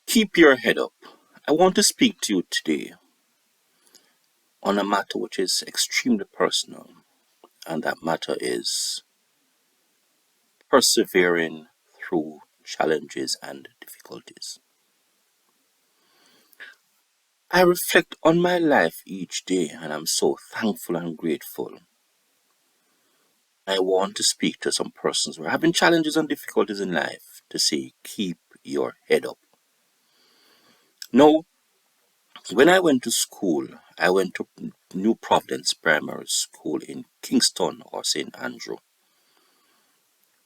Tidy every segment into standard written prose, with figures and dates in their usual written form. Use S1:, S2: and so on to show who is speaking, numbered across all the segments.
S1: Keep your head up. I want to speak to you today on a matter which is extremely personal, and that matter is persevering through challenges and difficulties. I reflect on my life each day, and I'm so thankful and grateful. I want to speak to some persons who are having challenges and difficulties in life to say, keep your head up. Now, when I went to school, I went to New Providence Primary School in Kingston or St. Andrew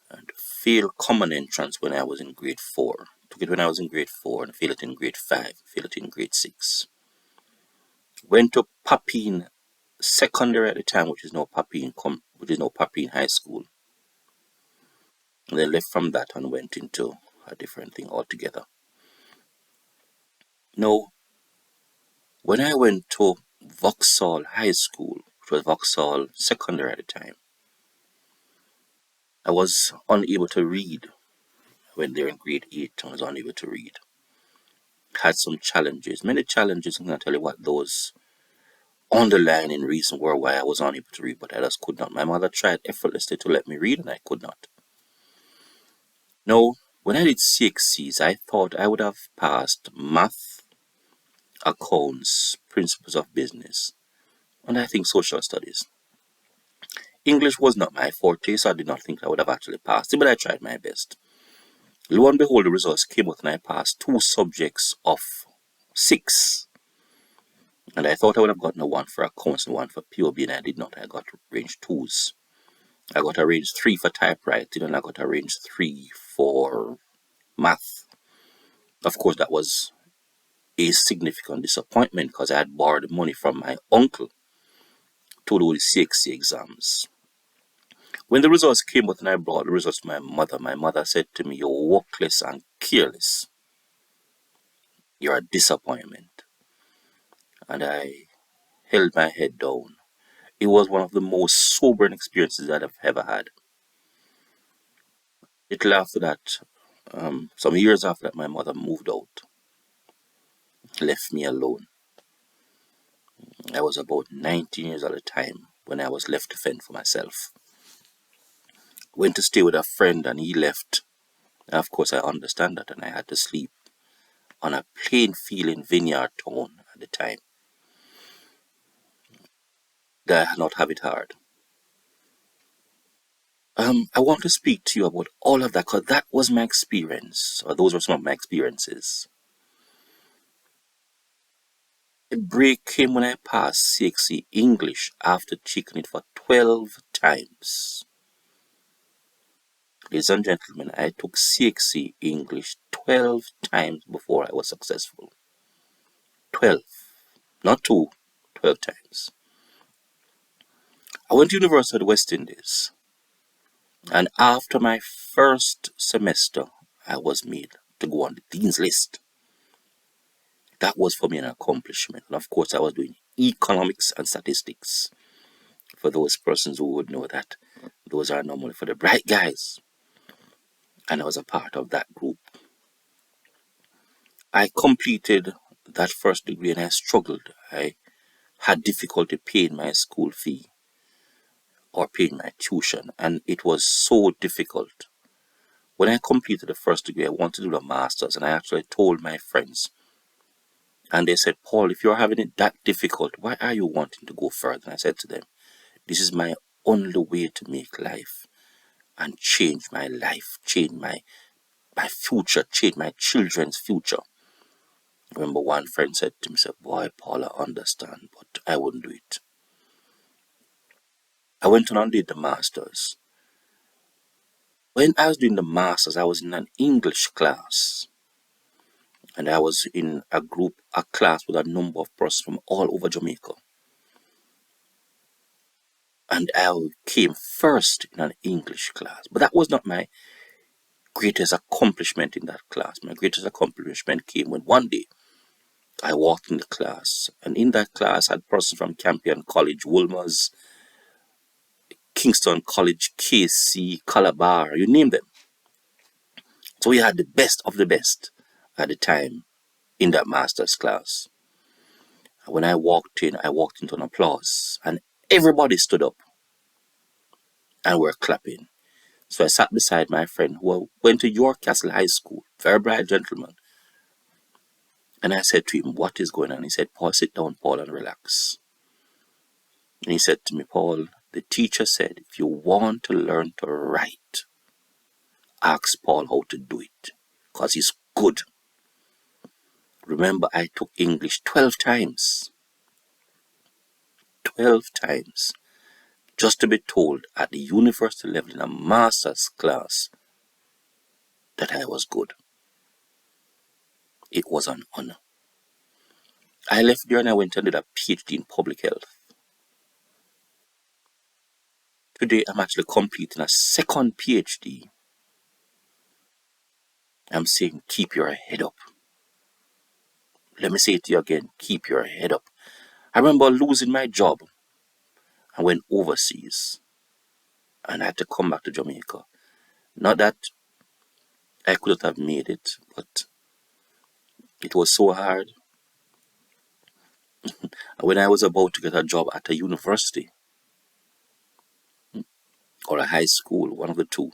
S1: and failed common entrance when I was in grade 4. Took it when I was in grade 4 and failed it in grade 5, failed it in grade 6. Went to Papine Secondary at the time, which is now Papine High School. And then left from that and went into a different thing altogether. Now, when I went to Vauxhall High School, which was Vauxhall Secondary at the time, I was unable to read. When they were in grade 8, I was unable to read. Had some challenges, many challenges. I'm going to tell you what those underlying reason were why I was unable to read, but I just could not. My mother tried effortlessly to let me read, and I could not. Now, when I did CXCs, I thought I would have passed math, accounts, principles of business, and I think social studies. English was not my forte, so I did not think I would have actually passed it, but I tried my best. Lo and behold, the results came out and I passed 2 subjects of 6. And I thought I would have gotten a 1 for accounts and 1 for POB, and I did not. I got range 2s. I got a range 3 for typewriting, and I got a range 3 for math. Of course, that was a significant disappointment because I had borrowed money from my uncle to do the CXC exams. When the results came out and I brought the results to my mother said to me, "You're workless and careless. You're a disappointment." And I held my head down. It was one of the most sobering experiences that I've ever had. Little after that, some years after that, my mother moved out, left me alone. I was about 19 years at the time when I was left to fend for myself. Went to stay with a friend and he left. And of course, I understand that, and I had to sleep on a plain field in Vineyard Town at the time. That I had not have it hard. I want to speak to you about all of that because that was my experience, or those were some of my experiences. The break came when I passed CXC English after checking it for 12 times. Ladies and gentlemen, I took CXC English 12 times before I was successful. 12, not 2, 12 times. I went to University of the West Indies, and after my first semester, I was made to go on the Dean's List. That was for me an accomplishment. And of course, I was doing economics and statistics. For those persons who would know that, those are normally for the bright guys. And I was a part of that group. I completed that first degree and I struggled. I had difficulty paying my school fee or paying my tuition, and it was so difficult. When I completed the first degree, I wanted to do the master's, and I actually told my friends, and they said, "Paul, if you're having it that difficult, why are you wanting to go further?" And I said to them, "This is my only way to make life and change my life, change my future, change my children's future." I remember one friend said to me, "Boy, Paul, I understand, but I wouldn't do it." I went on and did the masters. When I was doing the masters, I was in an English class, and I was in a class with a number of persons from all over Jamaica. And I came first in an English class, but that was not my greatest accomplishment in that class. My greatest accomplishment came when one day I walked in the class, and in that class I had persons from Campion College, Wolmer's, Kingston College, KC, Calabar, you name them. So we had the best of the best at the time in that master's class. And when I walked into an applause, and everybody stood up and were clapping. So I sat beside my friend who went to York Castle High School, very bright gentleman. And I said to him, "What is going on?" He said, "Paul, sit down, Paul, and relax." And he said to me, "Paul, the teacher said, if you want to learn to write, ask Paul how to do it, because he's good." Remember, I took English 12 times. 12 times. Just to be told at the university level in a master's class that I was good. It was an honor. I left there and I went and did a PhD in public health. Today, I'm actually completing a second PhD. I'm saying, keep your head up. Let me say it to you again, keep your head up. I remember losing my job. I went overseas and I had to come back to Jamaica. Not that I couldn't have made it, but it was so hard. When I was about to get a job at a university or a high school, one of the two,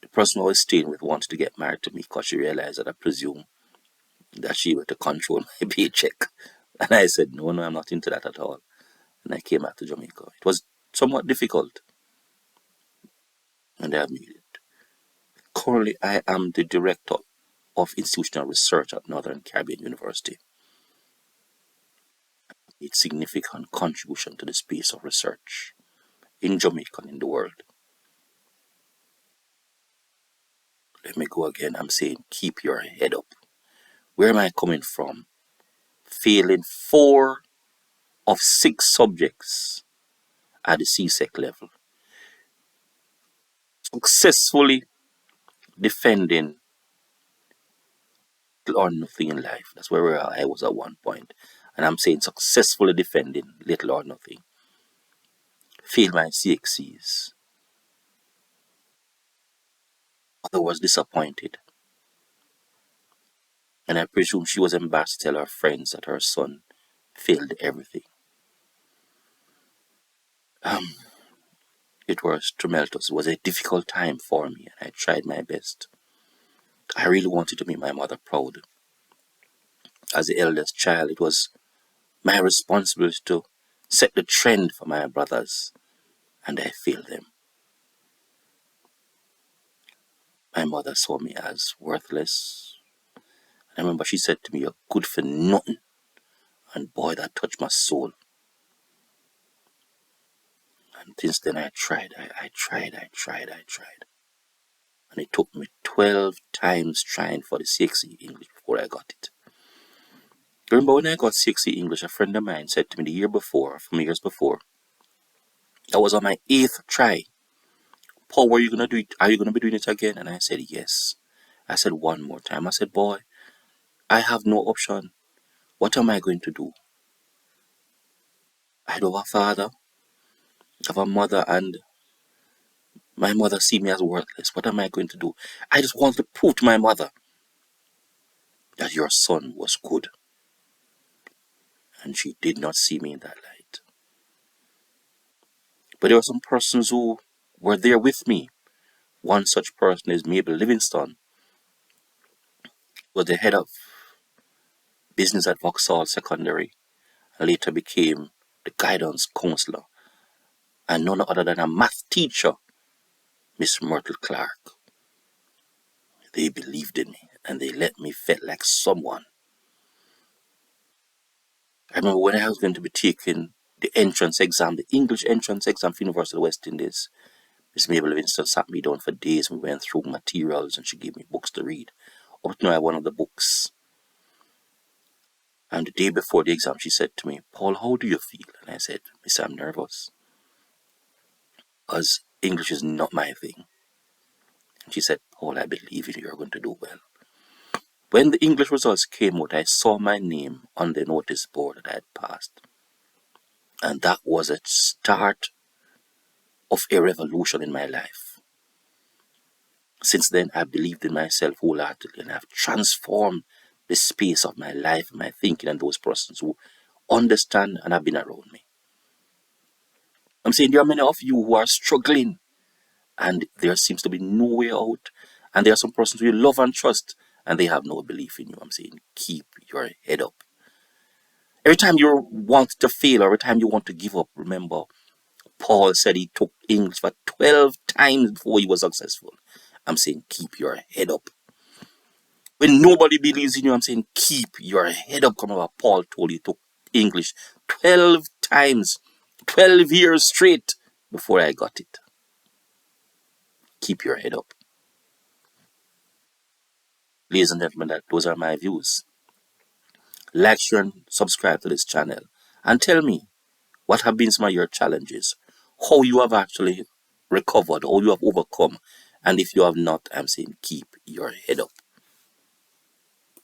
S1: the person I was staying with wanted to get married to me because she realized that I presume that she were to control my paycheck. And I said, no, I'm not into that at all. And I came back to Jamaica. It was somewhat difficult, and I have made it. Currently, I am the director of institutional research at Northern Caribbean University. It's significant contribution to the space of research in Jamaica and in the world. Let me go again. I'm saying keep your head up. Where am I coming from? Failing 4 of 6 subjects at the CSEC level. Successfully defending little or nothing in life. That's where I was at one point. And I'm saying successfully defending little or nothing. Failed my CXCs. Mother was disappointed. And I presume she was embarrassed to tell her friends that her son failed everything. It was tumultuous. It was a difficult time for me, and I tried my best. I really wanted to make my mother proud. As the eldest child, it was my responsibility to set the trend for my brothers, and I failed them. My mother saw me as worthless. I remember she said to me, "You're good for nothing." And boy, that touched my soul. And since then I tried. And it took me 12 times trying for the CXE English before I got it. Remember when I got CXE English, a friend of mine said to me the year before, from years before, I was on my 8th try. "Paul, were you going to do it? Are you going to be doing it again?" And I said, "Yes." I said, "One more time." I said, "Boy, I have no option. What am I going to do? I don't have a father, I have a mother, and my mother see me as worthless. What am I going to do? I just want to prove to my mother that your son was good." And she did not see me in that light. But there were some persons who were there with me. One such person is Mabel Livingston, who was the head of business at Vauxhall Secondary, and later became the guidance counselor, and none other than a math teacher, Miss Myrtle Clark. They believed in me, and they let me feel like someone. I remember when I was going to be taking the entrance exam, the English entrance exam for University of the West Indies, Miss Mabel Livingston sat me down for days. We went through materials and she gave me books to read. Up to now, I had one of the books. And the day before the exam, she said to me, "Paul, how do you feel?" And I said, "Miss, I'm nervous, because English is not my thing." And she said, "Paul, I believe in you. You're going to do well." When the English results came out, I saw my name on the notice board that I had passed. And that was a start of a revolution in my life. Since then, I believed in myself wholeheartedly, and I've transformed the space of my life, my thinking, and those persons who understand and have been around me. I'm saying there are many of you who are struggling and there seems to be no way out. And there are some persons who you love and trust and they have no belief in you. I'm saying keep your head up. Every time you want to fail, or every time you want to give up, remember Paul said he took English for 12 times before he was successful. I'm saying keep your head up. When nobody believes in you, I'm saying keep your head up. Come on, Paul told you to English 12 times, 12 years straight before I got it. Keep your head up. Ladies and gentlemen, those are my views. Like, share, and subscribe to this channel. And tell me what have been some of your challenges, how you have actually recovered, how you have overcome. And if you have not, I'm saying keep your head up.